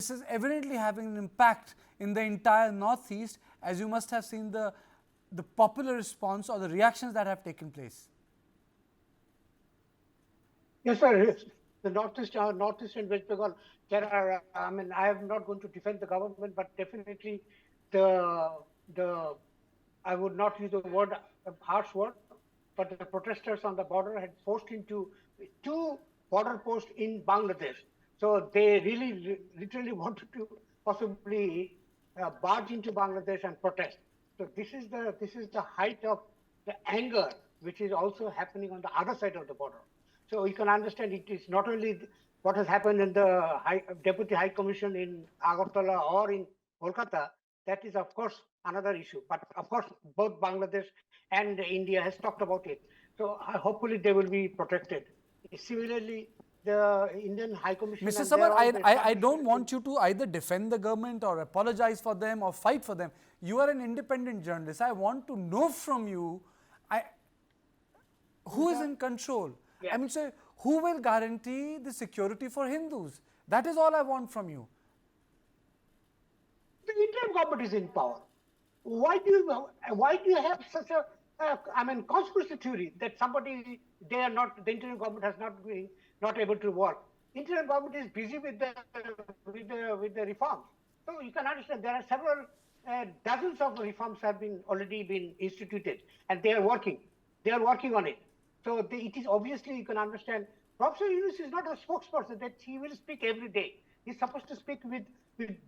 this is evidently having an impact in the entire Northeast, as you must have seen the popular response or the reactions that have taken place. Yes, sir. The Northeast and West Bengal, there are, I mean, I am not going to defend the government, but definitely I would not use the word, a harsh word, but the protesters on the border had forced into 2 border posts in Bangladesh. So they really, literally wanted to possibly barge into Bangladesh and protest. So this is the height of the anger, which is also happening on the other side of the border. So you can understand it is not only what has happened in the Deputy High Commission in Agartala or in Kolkata. That is, of course, another issue. But of course, both Bangladesh and India has talked about it. So hopefully they will be protected. Similarly, the Indian High Commission. Mr. Samar, I don't want you to either defend the government or apologize for them or fight for them. You are an independent journalist. I want to know from you, who is in control? Yeah. I mean, sir, who will guarantee the security for Hindus? That is all I want from you. The interim government is in power. Why do you have such a conspiracy theory that the interim government has not able to work? Interim government is busy with the reforms. So you can understand there are several dozens of reforms have already been instituted, and they are working. They are working on it. So it is obviously, you can understand, Professor Yunus is not a spokesperson that he will speak every day. He's supposed to speak with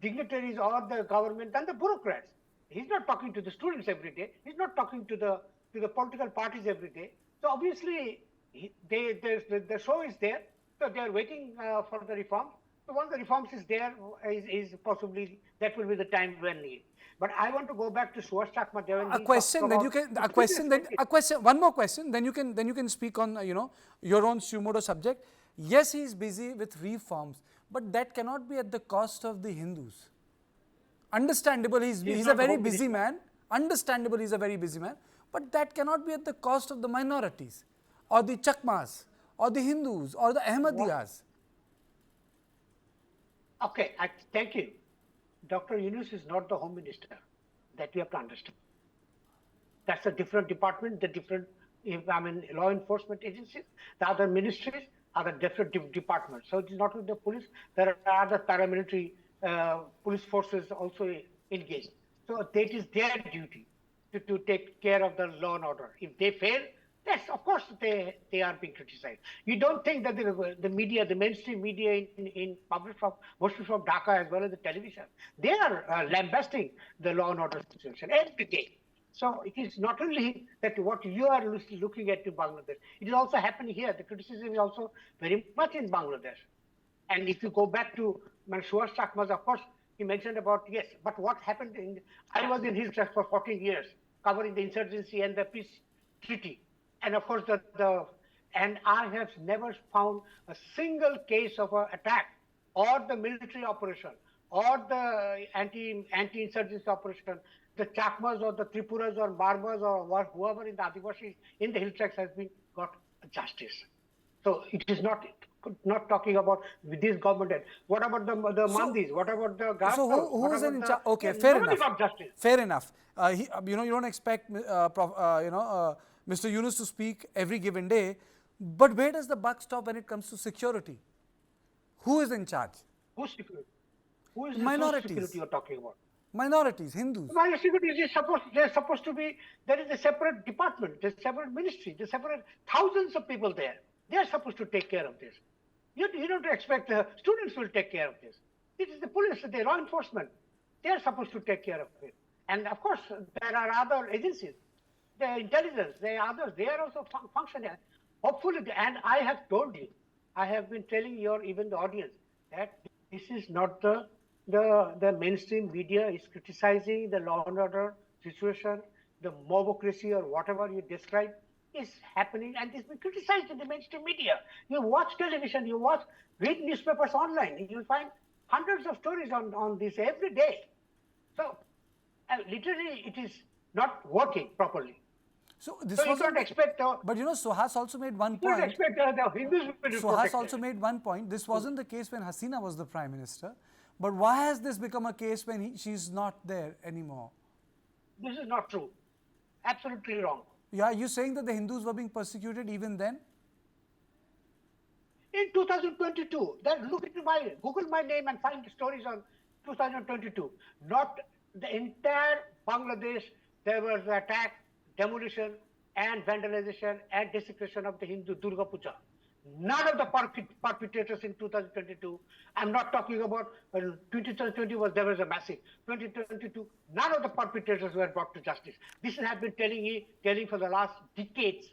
dignitaries or the government and the bureaucrats. He's not talking to the students every day. He's not talking to the political parties every day. So obviously, the show is there. So they are waiting for the reform. So once the reforms is there, is possibly that will be the time when needed. But I want to go back to Suhas Chakma. One more question, then you can speak on your own sumoto subject. Yes, he is busy with reforms, but that cannot be at the cost of the Hindus. Understandable, he's a very busy man. Understandable, he's a very busy man, but that cannot be at the cost of the minorities, or the Chakmas, or the Hindus, or the Ahmadiyas. Okay, thank you. Dr. Yunus is not the Home Minister. That you have to understand. That's a different department, the different, law enforcement agencies. The other ministries are the different departments. So it is not with the police. There are other paramilitary police forces also engaged. So that is their duty to take care of the law and order. If they fail, yes, of course they are being criticized. You don't think that the media, the mainstream media mostly from Dhaka as well as the television, they are lambasting the law and order situation every day. So it is not only that what you are looking at in Bangladesh, it is also happening here. The criticism is also very much in Bangladesh. And if you go back to Suhas Chakma's, of course, he mentioned about, yes, but what happened I was in his trust for 14 years, covering the insurgency and the peace treaty. And of course, and I have never found a single case of an attack or the military operation or the anti-insurgency operation, the Chakmas or the Tripuras or Barbas or whoever in the Adivasi in the hill tracts has been got justice. So it is not talking about this government. What about the Mandis? What about the Gars? So who is in charge? Okay, fair enough. Fair enough. You don't expect Mr. Yunus to speak every given day, but where does the buck stop when it comes to security? Who is in charge? Who's security? Who is minorities? Security you're talking about? Minorities, Hindus. Security is supposed to be, there is a separate department, there's a separate ministry, there's separate thousands of people there. They are supposed to take care of this. You don't expect the students will take care of this. It is the police, the law enforcement. They are supposed to take care of it. And of course, there are other agencies, the intelligence, there are others, they are also functioning. Hopefully, and I have told you, I have been telling even the audience that this is not the mainstream media is criticizing the law and order situation, the mobocracy or whatever you describe is happening, and it's been criticized in the mainstream media. You watch television, read newspapers online, you will find hundreds of stories on this every day. So literally it is not working properly. So you don't expect but Suhas also made one point. You don't expect the Hindus will be Suhas also made one point. This wasn't the case when Hasina was the Prime Minister. But why has this become a case when she's not there anymore? This is not true. Absolutely wrong. Yeah, are you saying that the Hindus were being persecuted even then? In 2022, then look into my, Google my name and find stories on 2022. Not the entire Bangladesh, there was attack, demolition, and vandalization and desecration of the Hindu Durga Puja. None of the perpetrators in 2022, I'm not talking about 2020 there was a massive. 2022, none of the perpetrators were brought to justice. This has been telling for the last decades